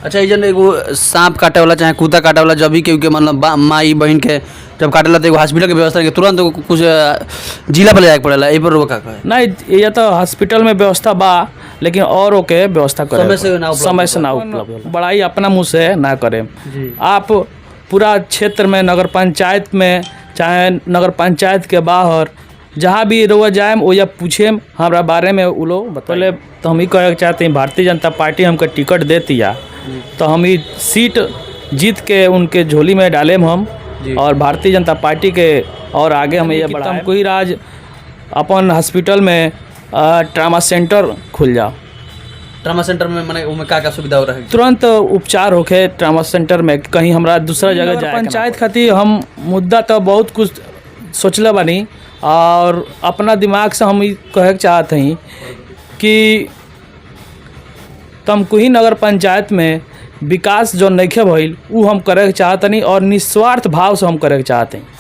अच्छा ये एगो सांप काटे वाला चाहे कुत्ता काटे वाला जब भी केहू के मतलब माई बहन के जब काटेला तो एगो हॉस्पिटल के व्यवस्था के तुरंत कुछ जिला पर ले जाके पड़ेला ए पर रोका का नहीं, ये तो हॉस्पिटल में व्यवस्था बा, लेकिन और ओके व्यवस्था करे समय से ना उपलब्ध बड़ाई अपना मुँह से ना करें। आप पूरा क्षेत्र में नगर पंचायत में चाहे नगर पंचायत के बाहर जहाँ भी रउआ जाए वो पूछे हमारा बारे में वो लोग पहले तो हम ही कहे चाहते हैं भारतीय जनता पार्टी हमको टिकट देती है तो हम ही सीट जीत के उनके झोली में डाले हम और भारतीय जनता पार्टी के और आगे हम ये बढ़ा हमको ही राज अपन हॉस्पिटल में ट्रामा सेंटर खुल जाओ। ट्रामा सेंटर में मैंने उनमें क्या सुविधा हो रहा है तुरंत उपचार होके ट्रामा सेंटर में कहीं हमरा दूसरा जगह जाए पंचायत खातिर हम मुद्दा तो बहुत कुछ सोचले बानी और अपना दिमाग से हम कहे चाहते हैं कि तमकुही नगर पंचायत में विकास जो नइखे भइल उ हम करे चाहतनी और निस्वार्थ भाव से हम करे चाहते हैं।